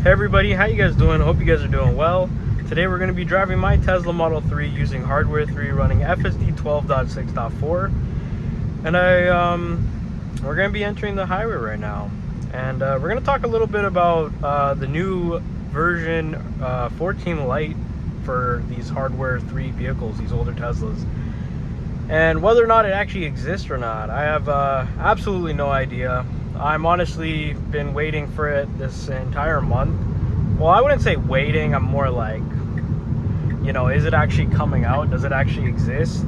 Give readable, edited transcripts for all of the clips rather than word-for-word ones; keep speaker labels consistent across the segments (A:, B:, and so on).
A: Hey everybody, how you guys doing? Hope you guys are doing well. Today we're going to be driving my Tesla Model 3 using hardware 3 running FSD 12.6.4, and we're going to be entering the highway right now, and we're going to talk a little bit about the new version 14 Lite for these hardware 3 vehicles, these older Teslas, and whether or not it actually exists or not. I have absolutely no idea. I'm honestly been waiting for it this entire month. Well, I wouldn't say waiting, I'm more like, you know, is it actually coming out? Does it actually exist?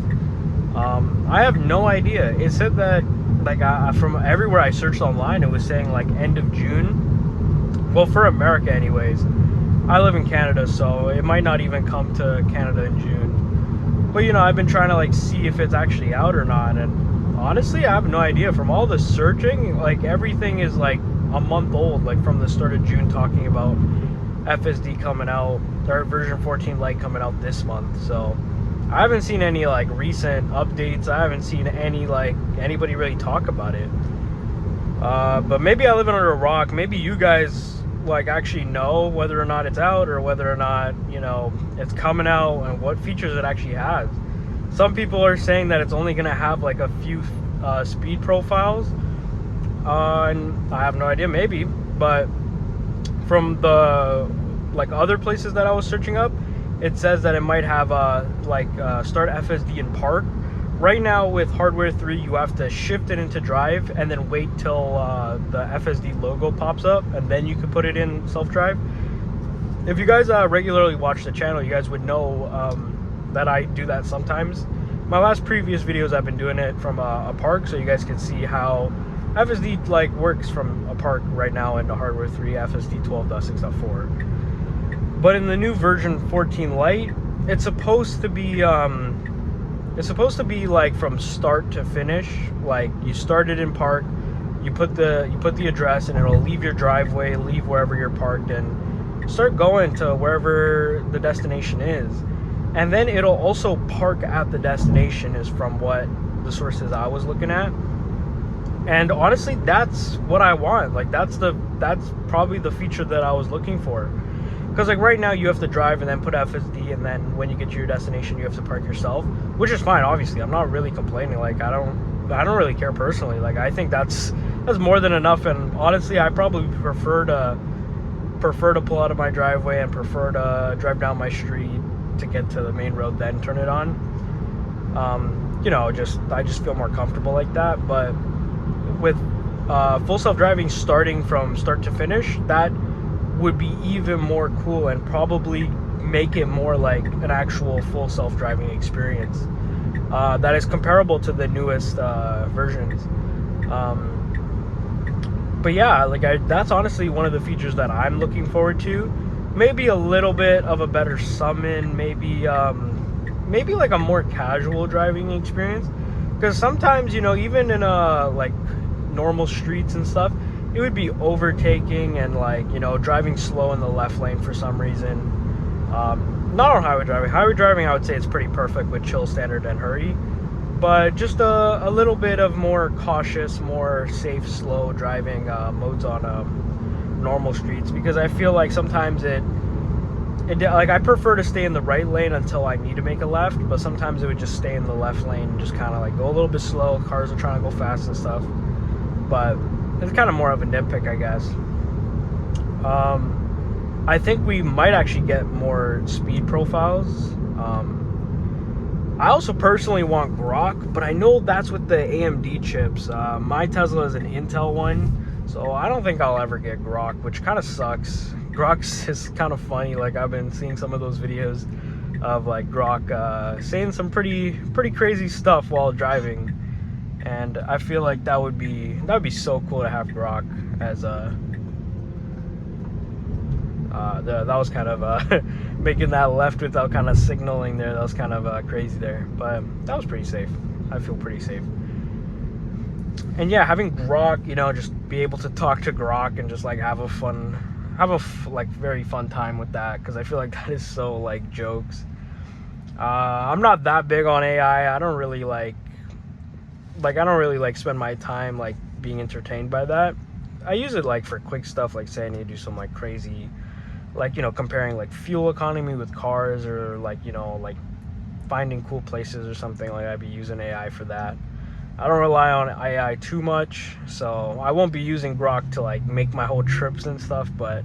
A: I have no idea. It said that, like, from everywhere I searched online, it was saying like end of June. Well, for America anyways. I live in Canada, so it might not even come to Canada in June. But, you know, I've been trying to like see if it's actually out or not, and honestly, I have no idea. From all the searching, like, everything is like a month old, like from the start of June, talking about FSD coming out, or version 14 Lite coming out this month. So I haven't seen any like recent updates. I haven't seen any like anybody really talk about it. But maybe I live under a rock. Maybe you guys like actually know whether or not it's out, or whether or not, you know, it's coming out and what features it actually has. Some people are saying that it's only going to have like a few speed profiles, and I have no idea, maybe. But from the like other places that I was searching up, it says that it might have start FSD in park. Right now with hardware 3, you have to shift it into drive and then wait till the FSD logo pops up, and then you can put it in self-drive. If you guys regularly watch the channel, you guys would know that I do that sometimes. My last previous videos, I've been doing it from a park, so you guys can see how FSD like works from a park right now into hardware 3 FSD 12.6.4. But in the new version 14 Lite, it's supposed to be like from start to finish. Like, you start it in park, you put the address, and it'll leave your driveway, leave wherever you're parked, and start going to wherever the destination is. And then it'll also park at the destination, is from what the sources I was looking at. And honestly, that's what I want. Like, that's probably the feature that I was looking for. Because like right now you have to drive and then put FSD, and then when you get to your destination you have to park yourself, which is fine, obviously. I'm not really complaining. Like, I don't really care personally. Like, I think that's more than enough. And honestly, I probably prefer to pull out of my driveway and prefer to drive down my street to get to the main road, then turn it on. You know, I just feel more comfortable like that. But with full self-driving starting from start to finish, that would be even more cool, and probably make it more like an actual full self-driving experience that is comparable to the newest versions. But yeah, like, that's honestly one of the features that I'm looking forward to. Maybe a little bit of a better summon, maybe like a more casual driving experience, because sometimes, you know, even in like normal streets and stuff, it would be overtaking and, like, you know, driving slow in the left lane for some reason. Not on highway driving. Highway driving, I would say it's pretty perfect with chill, standard, and hurry. But just a little bit of more cautious, more safe, slow driving modes on normal streets, because I feel like sometimes it like, I prefer to stay in the right lane until I need to make a left, but sometimes it would just stay in the left lane and just kind of like go a little bit slow. Cars are trying to go fast and stuff, but it's kind of more of a nitpick, I guess. I think we might actually get more speed profiles. I also personally want Grock, but I know that's with the AMD chips. My Tesla is an Intel one, so I don't think I'll ever get Grock, which kind of sucks. Grock's is kind of funny. Like, I've been seeing some of those videos of like Grock saying some pretty crazy stuff while driving. And I feel like that would be so cool to have Grock as a that was kind of making that left without kind of signaling there. That was kind of crazy there, but that was pretty safe. I feel pretty safe. And yeah, having Grock, you know, just be able to talk to Grock and just like have a very fun time with that, because I feel like that is so like jokes. I'm not that big on AI. I don't really like spend my time like being entertained by that. I use it like for quick stuff, like say I need to do some like crazy, like, you know, comparing like fuel economy with cars, or like, you know, like finding cool places or something. Like I'd be using AI for that. I don't rely on AI too much, so I won't be using Grock to like make my whole trips and stuff, but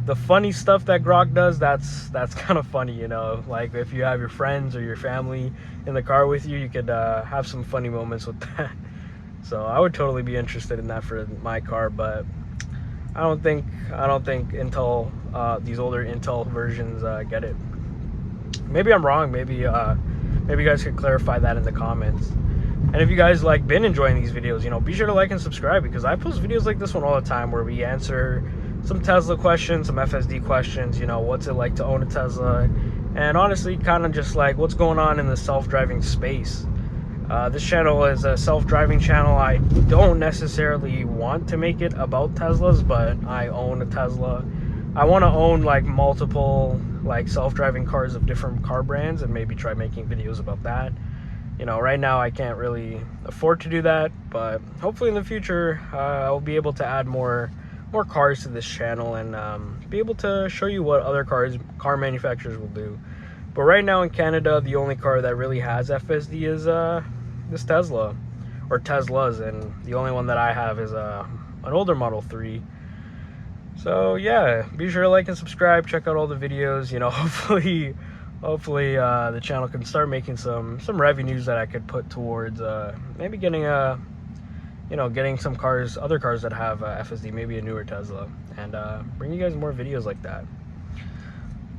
A: the funny stuff that Grock does, that's kind of funny, you know. Like if you have your friends or your family in the car with you, you could have some funny moments with that. So I would totally be interested in that for my car, but I don't think Intel, these older Intel versions get it. Maybe I'm wrong. Maybe you guys could clarify that in the comments. And if you guys like been enjoying these videos, you know, be sure to like and subscribe, because I post videos like this one all the time where we answer some Tesla questions, some FSD questions, you know, what's it like to own a Tesla, and honestly kind of just like what's going on in the self-driving space. This channel is a self-driving channel. I don't necessarily want to make it about Teslas, but I own a Tesla. I want to own like multiple like self-driving cars of different car brands, and maybe try making videos about that. You know, right now I can't really afford to do that, but hopefully in the future I'll be able to add more cars to this channel, and be able to show you what other car manufacturers will do. But right now in Canada, the only car that really has FSD is this Tesla, or Teslas, and the only one that I have is an older Model 3. So yeah, be sure to like and subscribe, check out all the videos, you know. Hopefully the channel can start making some revenues that I could put towards maybe getting getting some cars, other cars that have FSD, maybe a newer Tesla, and bring you guys more videos like that.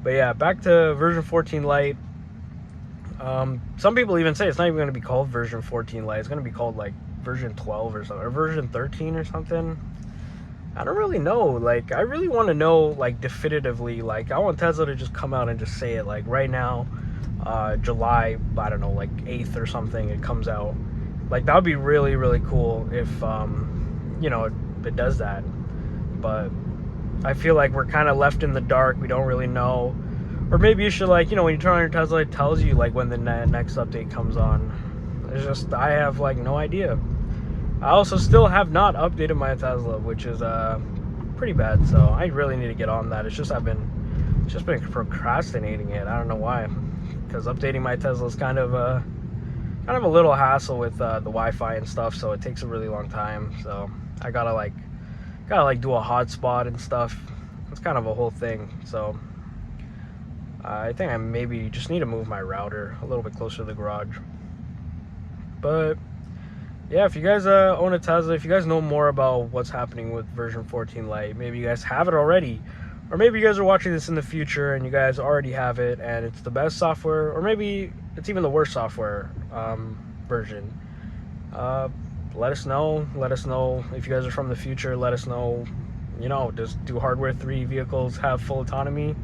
A: But yeah, back to version 14 Lite. Some people even say it's not even going to be called version 14 Lite. It's going to be called like version 12 or something, or version 13 or something. I don't really know. Like, I really want to know, like, definitively. Like, I want Tesla to just come out and just say it. Like, right now, July, I don't know, like 8th or something, it comes out. Like, that would be really, really cool if, you know, it does that. But I feel like we're kind of left in the dark. We don't really know. Or maybe you should, like, you know, when you turn on your Tesla, it tells you, like, when the next update comes on. It's just, I have, like, no idea. I also still have not updated my Tesla, which is pretty bad, so I really need to get on that. It's just been procrastinating it. I don't know why, because updating my Tesla is kind of a little hassle with the Wi-Fi and stuff, so it takes a really long time. So I gotta do a hotspot and stuff. It's kind of a whole thing. So I think I maybe just need to move my router a little bit closer to the garage. But yeah, if you guys own a Tesla, if you guys know more about what's happening with version 14 Lite, maybe you guys have it already, or maybe you guys are watching this in the future and you guys already have it and it's the best software, or maybe it's even the worst software version. Let us know. Let us know if you guys are from the future. Let us know, you know, do hardware 3 vehicles have full autonomy,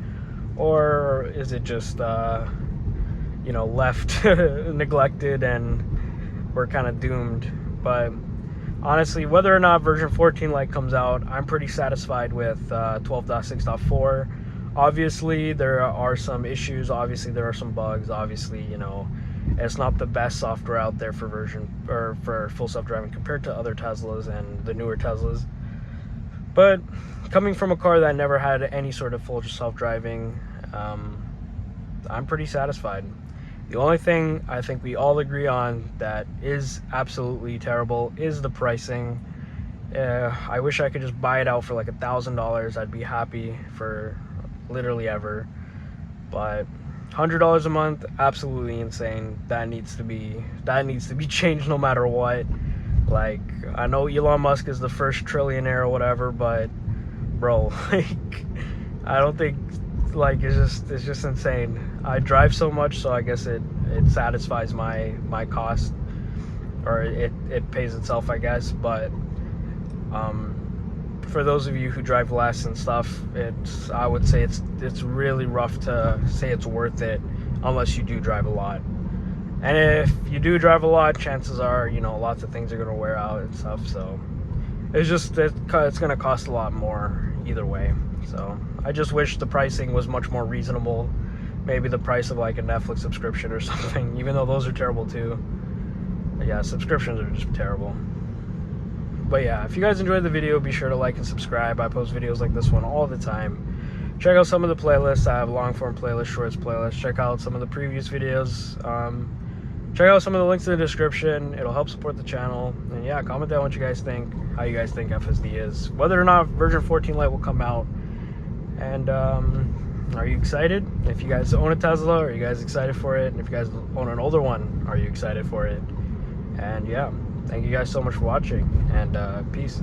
A: or is it just you know, left neglected and we're kind of doomed? But honestly, whether or not version 14 Lite comes out, I'm pretty satisfied with 12.6.4. Obviously there are some issues, obviously there are some bugs, obviously, you know, it's not the best software out there for full self-driving compared to other Teslas and the newer Teslas. But coming from a car that never had any sort of full self-driving, I'm pretty satisfied. The only thing I think we all agree on that is absolutely terrible is the pricing. I wish I could just buy it out for like $1,000. I'd be happy for literally ever. But $100 a month, absolutely insane. That needs to be changed no matter what. Like, I know Elon Musk is the first trillionaire or whatever, but bro, like, I don't think, like, it's just insane. I drive so much, so I guess it satisfies my cost, or it pays itself, I guess. But for those of you who drive less and stuff, I would say it's really rough to say it's worth it unless you do drive a lot. And if you do drive a lot, chances are, you know, lots of things are gonna wear out and stuff. So it's gonna cost a lot more either way. So I just wish the pricing was much more reasonable. Maybe the price of like a Netflix subscription or something, even though those are terrible too. But yeah, subscriptions are just terrible. But yeah, if you guys enjoyed the video, be sure to like and subscribe. I post videos like this one all the time. Check out some of the playlists. I have a long form playlist, shorts playlist. Check out some of the previous videos. Check out some of the links in the description. It'll help support the channel. And yeah, comment down what you guys think, how you guys think FSD is, whether or not version 14 Lite will come out. And are you excited? If you guys own a Tesla, are you guys excited for it? And if you guys own an older one, are you excited for it? And yeah, thank you guys so much for watching, and peace.